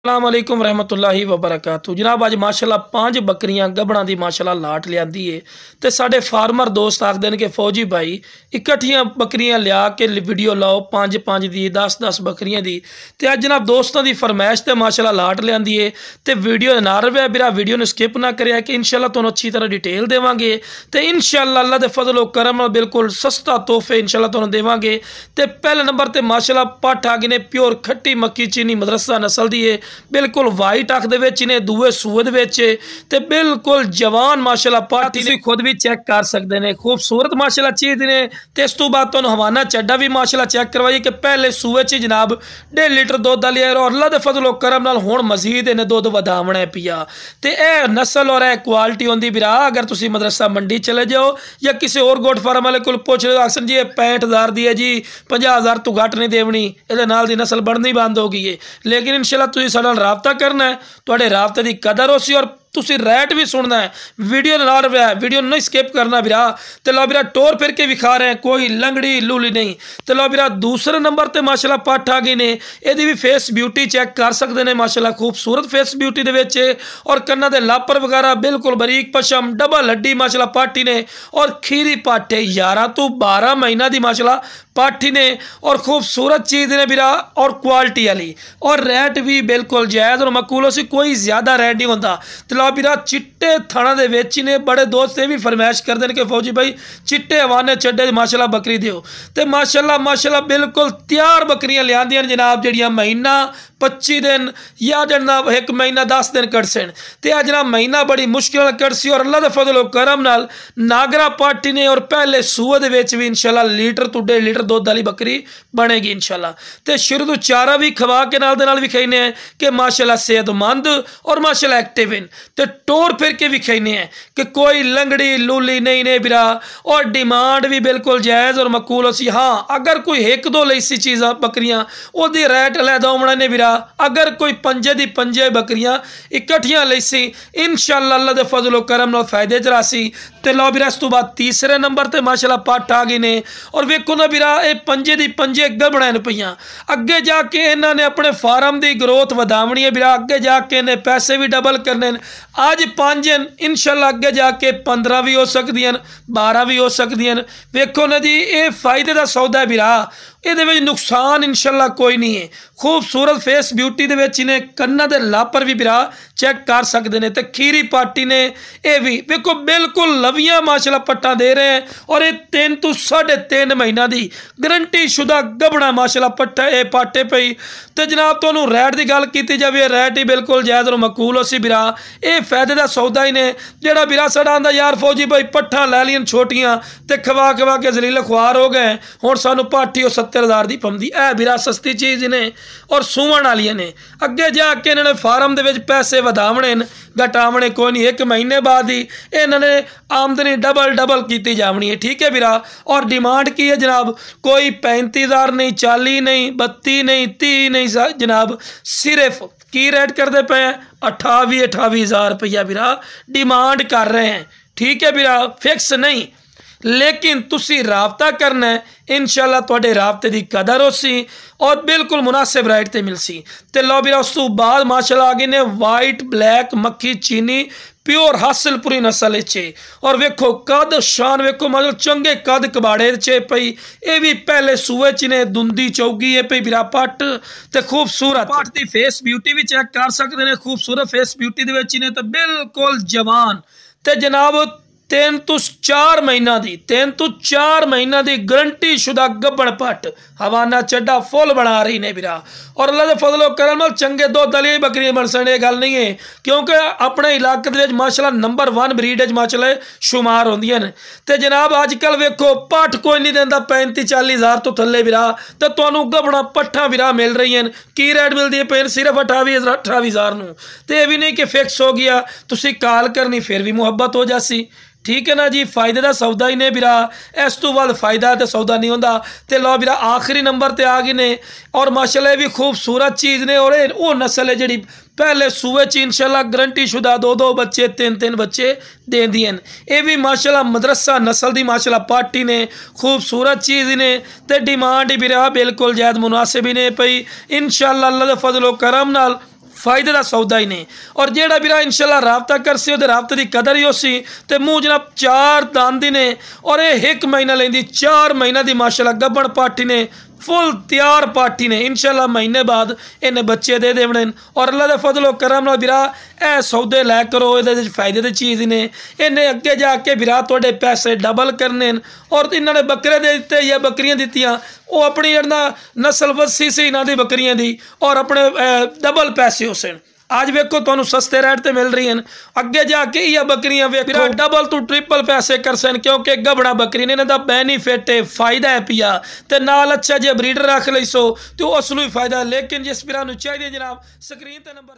अस्सलामुअलैकुम रहमतुल्लाहि वबरकातुहू। जनाब अज माशाअल्लाह 5 बकरियां गबड़ा की माशाअल्लाह लाट लियांदी है तो साडे फार्मर दोस्त आखते हैं कि फौजी भाई इकट्ठियां बकरियां लिया के वीडियो लाओ 5-5 दी 10-10 बकरियां दी। तो अज जनाब दोस्तों की फरमाइश से माशाअल्लाह लाट लियांदी है तो वीडियो ना रवे बिरा वीडियो ने स्किप ना करिया कि इंशाअल्लाह तुहानूं अच्छी तरह डिटेल देवांगे तो इंशाअल्लाह अल्लाह के फजलो करम नाल बिल्कुल सस्ता तोहफे इंशाअल्लाह तुहानूं देवांगे। तो पहले नंबर पर माशाअल्लाह पट आ गए ने प्योर खट्टी मक्की चीनी मदरसा नस्ल की है, बिल्कुल वाइट अख दे विच ने दूए सूए दे विच ते बिल्कुल जवान माशाअल्लाह पार्टी तुसीं खुद भी चेक कर सकते हैं। खूबसूरत माशाअल्लाह चीज़ ने ते इस तो बाद तुहानूं हवाना चड्डा भी माशाअल्लाह चेक करवाइए कि पहले सूए च जनाब 1.5 लीटर दुध आ लिया और अल्लाह दे फजलो करम नाल हुण मजीद इन्हें दुध वधावना है पिया। तो यह नस्ल और यह क्वालिटी होंदी बिरा अगर तुसीं मदरसा मंडी चले जाओ या किसी और गोट फार्म वाले को पुछ लो अक्सर जी 65,000 दी है जी 50,000 तो घट नहीं देवनी ये नाल दी नस्ल बननी बंद हो गई है। लेकिन इंशाअल्लाह तुसीं साडे नाल राबता करना है, तुहाडे राबते की कदर हो सी और तुसी रैट भी सुनना है। वीडियो नाल रहा वीडियो नहीं स्किप करना बिरा। तो लो बिरा टोर फिर के विखा रहे हैं कोई लंगड़ी लूली नहीं। तो लो बिरा दूसरे नंबर पर माशाअल्लाह पट आ गई ने यदि भी फेस ब्यूटी चेक कर सकते हैं माशाअल्लाह खूबसूरत फेस ब्यूटी दे विच और कन्ना दे लापर वगैरह बिल्कुल बरीक पशम डबल हड्डी माशाअल्लाह पाठी ने और खीरी पाठे 11 तो 12 महीना की माशाअल्लाह पाठी ने और खूबसूरत चीज़ ने बिरा और क्वालिटी वाली और रेट भी बिल्कुल जायज़ और मकूल सी कोई ज़्यादा रेट नहीं होता। तो लो बिरा चिट्टे थाना दे विच ने बड़े दोस्त भी फरमाइश करते हैं कि फौजी भाई चिट्टे हवाने चड्डे माशाअल्लाह बकरी दिओ। तो माशाअल्लाह बिल्कुल तैयार बकरियां लियांदियां जनाब जड़ियां महीना 25 दिन या जनाब 1 महीना 10 दिन कटसन। तो यह जनाब महीना बड़ी मुश्किल कटसी और अल्लाह के फजलो करम नाल नागरा पार्टी ने और पहले सूए दे विच भी इंशाअल्लाह लीटर तो 1.5 लीटर दुध वाली बकरी बनेगी इंशाअल्लाह। तो शुरू तो चारा भी खवा के नाल भी खाने हैं कि माशाअल्लाह सेहतमंद और माशाअल्लाह एक्टिव इन। तो टोर फिर के भी खाने हैं कि कोई लंगड़ी लूली नहीं ने बिरा और डिमांड भी बिल्कुल जायज़ और मकूल हो सी। हाँ अगर कोई 1-2 लैसी चीज़ा बकरियां ओदी रेट लैदा होना ने बिरा अगर कोई 5 बकरियां इकट्ठियां लैसी इंशाअल्लाह अल्लाह दे फजलो करम नाल फायदे च रासी। ते लो बिरा इस तो बाद तीसरे नंबर ते माशाअल्लाह पट आ गए ने और वेखो ना बिरा ये 5 गबड़ा पईयां अगे जाके इन्होंने अपने फार्म की ग्रोथ वधावनी है बिरा अगे जाके इन्हें पैसे भी डबल करने अज 5 इंशाअल्लाह अगे जाके 15 भी हो सकदियां 12 भी हो सकदियां। वेखो ना जी ये फायदे का सौदा है बिरा ये नुकसान इंशाअल्लाह कोई नहीं है। खूबसूरत फेस ब्यूटी दे विच ने कन्ना दे लापर भी बिरा चेक कर सकते हैं। तो खीरी पार्टी ने यह भी देखो बिल्कुल लवियां माशाअल्लाह पट्टा दे रहे हैं और ये 3 तो 3.5 महीना की गारंटी शुदा गबड़ा माशाअल्लाह पट्टा ये पाटे पई। तो जनाब तुहानूं रैट की गल की जाए रैट ही बिल्कुल जायज़ और मकूल हो सी बिरा ये फायदे का सौदा ही ने जोड़ा बिरा साडा आंदा यार फौजी भाई पट्ठा लै लियन छोटियां तो खवा के जलील खुआर हो गए हुण सानूं पाठी 70,000 की पौंदी है बिरा सस्ती चीज़ ने और सूवण वाली ने अगे जाके इन्होंने फार्म के पैसे वधावने घटावने कोई नहीं 1 महीने बाद ही इन्होंने आमदनी डबल की जावनी है। ठीक है बिरा और डिमांड की है जनाब कोई 35,000 नहीं 40 नहीं 32 नहीं 30 नहीं जनाब सिर्फ की रेट करते पे 28,000 रुपया बिरा डिमांड कर रहे हैं। ठीक है बिरा फिक्स नहीं लेकिन तुसी राबता करना है इंशाअल्लाह तुहाडे राबते की कदर हो सी और बिल्कुल मुनासिब रेट ते मिल सी। तो लो बिरा उस तो बाद माशाअल्लाह आ गए ने वाइट ब्लैक मक्खी चीनी प्योर हासिलपुरी नस्ल चे और वेखो कद शान वेखो मतलब चंगे कद कबाड़े चे पई ये भी पहले सूए च ने दुंदी चौगी है पई बिरा पट ते खूबसूरत पट दी फेस ब्यूटी भी चेक कर सकते हैं। खूबसूरत फेस ब्यूटी दे विच ने तो बिल्कुल जवान ते जनाब 3 तो 4 महीना की गारंटी शुदा गब्बड़ पट हवाना चड्डा फुल बना रही ने बिरा और अल्लाह के फजलो करम नाल चंगे दुध वाली बकरियां बन सन ये गल नहीं है क्योंकि अपने इलाके दे माशाअल्लाह नंबर 1 ब्रीड माशाअल्लाह शुमार होंदियां ने। तो जनाब अजकल वेखो पट कोई नहीं देंदा 35-40,000 तो थले बिरा तो तुहानूं गबड़ा पट्ठा बिरा मिल रही हैं की रेट मिलती है पेन सिर्फ 28,000 नूं। तो ये भी नहीं कि फिक्स हो गया तुसी कॉल करनी फिर भी मुहब्बत हो जासी। ठीक है ना जी फायदे का सौदा ही ने बिरा इस तो बाद फायदा तो सौदा नहीं होंदा। तो लो बिरा आखिरी नंबर पर आ गए ने और माशाअल्लाह भी खूबसूरत चीज़ ने और वो नस्ल है जी पहले सूए च इंशाअल्लाह गारंटी शुदा 2-2 बच्चे 3-3 बच्चे देंदी हैं। ये भी माशाअल्लाह मदरसा नस्ल की माशाअल्लाह पार्टी ने खूबसूरत चीज़ ने तो डिमांड बिरा बिल्कुल जायद मुनासिब ही ने पई इंशाअल्लाह अल्लाह दे फजलो करम नाल फायदे का सौदा ही नहीं। और जेड़ा भी इंशाल्लाह राबता करसे उहदे राबते की कदर ही उसी ते मूँह जनाब 4 दांदी ने और ये 1 महीना लेंदी 4 महीना की माशाल्लाह गब्बण पाठी ने फुल तैयार पाठी ने इंशाल्लाह महीने बाद इन्हें बच्चे दे देने। और अल्लाह के फजलो करम नाल बिरा ए सौदे लै करो, ये फायदे की चीज़ ने, इन्हें अगे जाके बिरा थोड़े पैसे डबल करने। और इन्होंने बकरे दे दिते या बकरियां दित्तियां वो अपनी नस्ल वसी सी इन्हों की बकरियां दी और अपने डबल पैसे उस आज वेखो तुहानू सस्ते रेट ते मिल रही हैं, अगे जाके यह बकरियां वेखो डबल टू ट्रिपल पैसे कर सन, क्योंकि गबड़ा बकरी ने इन्हां दा बेनीफिट है, फायदा है पिया ते नाल अच्छा जे ब्रीडर रख लईसो तो उसनू भी फायदा। लेकिन जिस भरा चाहिए जनाब स्क्रीन ते नंबर